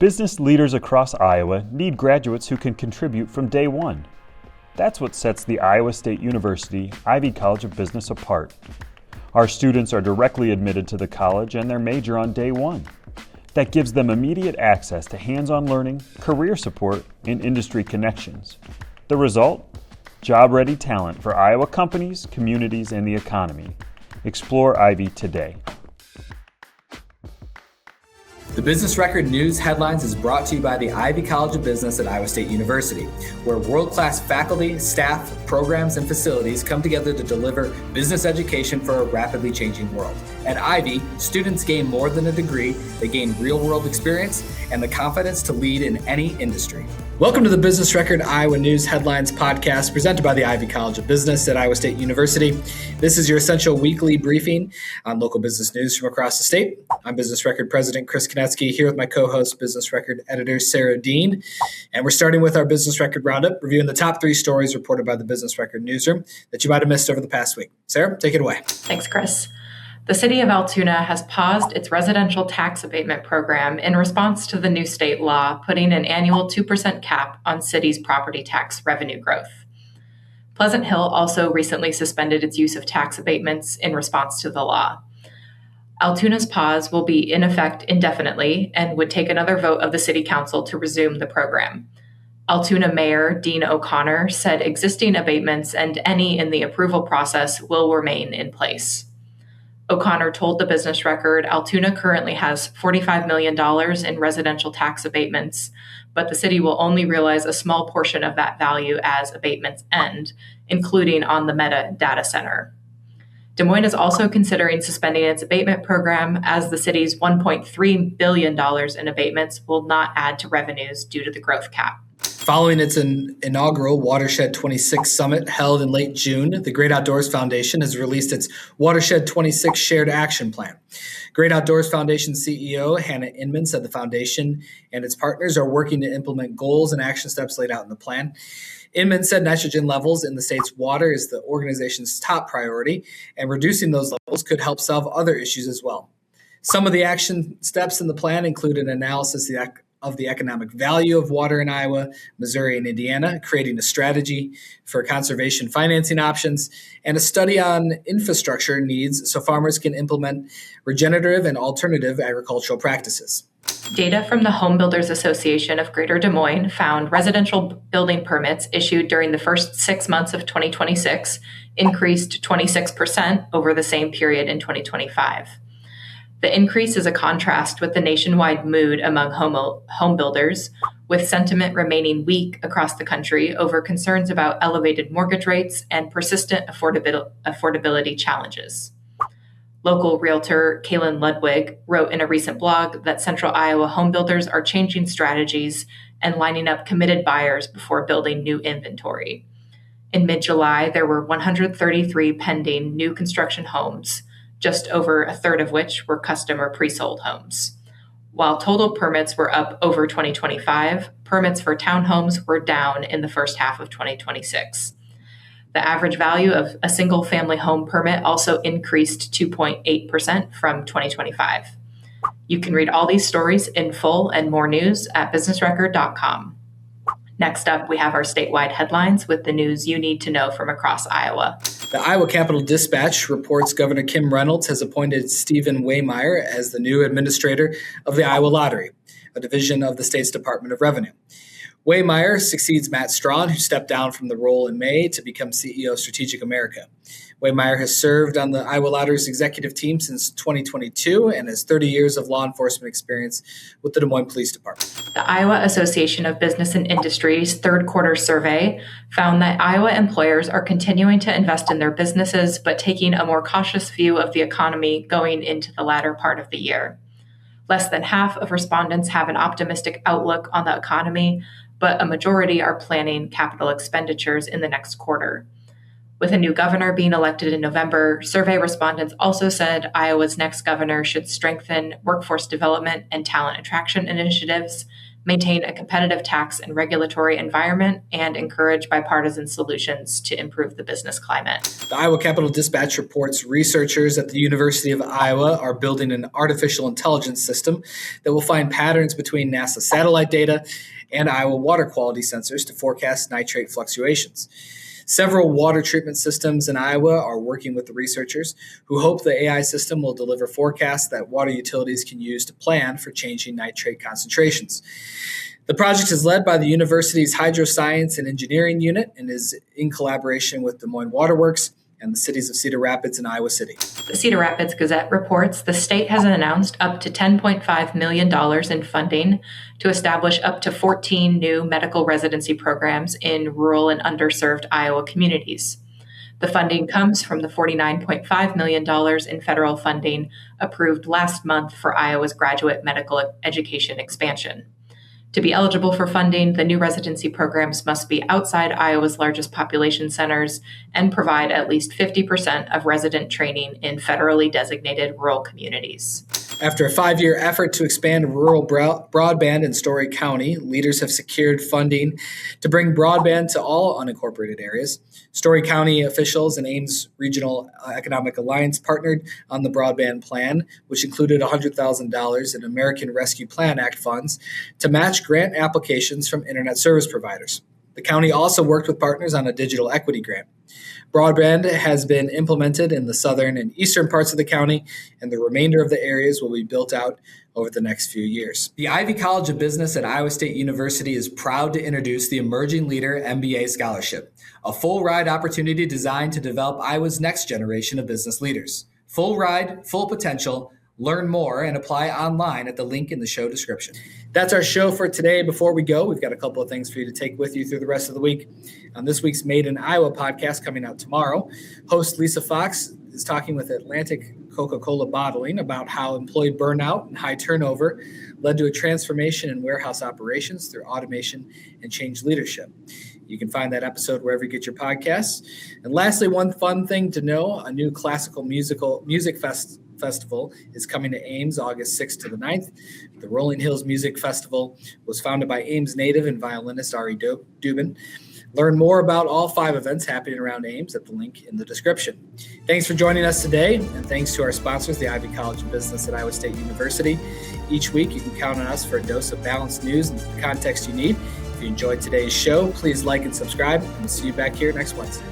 Business leaders across Iowa need graduates who can contribute from day one. That's what sets the Iowa State University Ivy College of Business apart. Our students are directly admitted to the college and their major on day one. That gives them immediate access to hands-on learning, career support, and industry connections. The result? Job-ready talent for Iowa companies, communities, and the economy. Explore Ivy today. The Business Record News Headlines is brought to you by the Ivy College of Business at Iowa State University, where world-class faculty, staff, programs, and facilities come together to deliver business education for a rapidly changing world. At Ivy, students gain more than a degree, they gain real-world experience and the confidence to lead in any industry. Welcome to the Business Record Iowa News Headlines podcast presented by the Ivy College of Business at Iowa State University. This is your essential weekly briefing on local business news from across the state. I'm Business Record President Chris Conetzkey here with my co-host, Business Record Editor Sarah Diehn. And we're starting with our Business Record Roundup, reviewing the top 3 stories reported by the Business Record Newsroom that you might have missed over the past week. Sarah, take it away. Thanks, Chris. The city of Altoona has paused its residential tax abatement program in response to the new state law putting an annual 2% cap on city's property tax revenue growth. Pleasant Hill also recently suspended its use of tax abatements in response to the law. Altoona's pause will be in effect indefinitely and would take another vote of the city council to resume the program. Altoona Mayor Diehn O'Connor said existing abatements and any in the approval process will remain in place. O'Connor told the Business Record Altoona currently has $45 million in residential tax abatements, but the city will only realize a small portion of that value as abatements end, including on the Meta data center. Des Moines is also considering suspending its abatement program as the city's $1.3 billion in abatements will not add to revenues due to the growth cap. Following its inaugural Watershed 26 Summit held in late June, the Great Outdoors Foundation has released its Watershed 26 Shared Action Plan. Great Outdoors Foundation CEO Hannah Inman said the foundation and its partners are working to implement goals and action steps laid out in the plan. Inman said nitrogen levels in the state's water is the organization's top priority, and reducing those levels could help solve other issues as well. Some of the action steps in the plan include an analysis of the economic value of water in Iowa, Missouri, and Indiana, creating a strategy for conservation financing options, and a study on infrastructure needs so farmers can implement regenerative and alternative agricultural practices. Data from the Home Builders Association of Greater Des Moines found residential building permits issued during the first 6 months of 2026 increased 26% over the same period in 2025. The increase is a contrast with the nationwide mood among home builders, with sentiment remaining weak across the country over concerns about elevated mortgage rates and persistent affordability challenges. Local realtor Kaylin Ludwig wrote in a recent blog that Central Iowa home builders are changing strategies and lining up committed buyers before building new inventory. In mid-July, there were 133 pending new construction homes, just over a third of which were custom or pre-sold homes. While total permits were up over 2025, permits for townhomes were down in the first half of 2026. The average value of a single-family home permit also increased 2.8% from 2025. You can read all these stories in full and more news at businessrecord.com. Next up, we have our statewide headlines with the news you need to know from across Iowa. The Iowa Capitol Dispatch reports Governor Kim Reynolds has appointed Stephen Waymeyer as the new administrator of the Iowa Lottery, a division of the state's Department of Revenue. Waymeyer succeeds Matt Strawn, who stepped down from the role in May to become CEO of Strategic America. Waymeyer has served on the Iowa Lottery's executive team since 2022 and has 30 years of law enforcement experience with the Des Moines Police Department. The Iowa Association of Business and Industry's third quarter survey found that Iowa employers are continuing to invest in their businesses, but taking a more cautious view of the economy going into the latter part of the year. Less than half of respondents have an optimistic outlook on the economy, but a majority are planning capital expenditures in the next quarter. With a new governor being elected in November, survey respondents also said Iowa's next governor should strengthen workforce development and talent attraction initiatives, maintain a competitive tax and regulatory environment, and encourage bipartisan solutions to improve the business climate. The Iowa Capitol Dispatch reports researchers at the University of Iowa are building an artificial intelligence system that will find patterns between NASA satellite data and Iowa water quality sensors to forecast nitrate fluctuations. Several water treatment systems in Iowa are working with the researchers, who hope the AI system will deliver forecasts that water utilities can use to plan for changing nitrate concentrations. The project is led by the university's Hydroscience and Engineering Unit and is in collaboration with Des Moines Waterworks and the cities of Cedar Rapids and Iowa City. The Cedar Rapids Gazette reports the state has announced up to $10.5 million in funding to establish up to 14 new medical residency programs in rural and underserved Iowa communities. The funding comes from the $49.5 million in federal funding approved last month for Iowa's graduate medical education expansion. To be eligible for funding, the new residency programs must be outside Iowa's largest population centers and provide at least 50% of resident training in federally designated rural communities. After a 5-year effort to expand rural broadband in Story County, leaders have secured funding to bring broadband to all unincorporated areas. Story County officials and Ames Regional Economic Alliance partnered on the broadband plan, which included $100,000 in American Rescue Plan Act funds to match grant applications from internet service providers. The county also worked with partners on a digital equity grant. Broadband has been implemented in the southern and eastern parts of the county, and the remainder of the areas will be built out over the next few years. The Ivy College of Business at Iowa State University is proud to introduce the Emerging Leader MBA Scholarship, a full ride opportunity designed to develop Iowa's next generation of business leaders. Full ride, full potential. Learn more and apply online at the link in the show description. That's our show for today. Before we go, we've got a couple of things for you to take with you through the rest of the week. On this week's Made in Iowa podcast coming out tomorrow, host Lisa Fox is talking with Atlantic Coca-Cola Bottling about how employee burnout and high turnover led to a transformation in warehouse operations through automation and change leadership. You can find that episode wherever you get your podcasts. And lastly, one fun thing to know, a new classical music festival is coming to Ames August 6th to the 9th. The Rolling Hills Music Festival was founded by Ames native and violinist Ari Dubin. Learn more about all 5 events happening around Ames at the link in the description. Thanks for joining us today, and thanks to our sponsors, the Ivy College of Business at Iowa State University. Each week, you can count on us for a dose of balanced news and the context you need. If you enjoyed today's show, please like and subscribe, and we'll see you back here next Wednesday.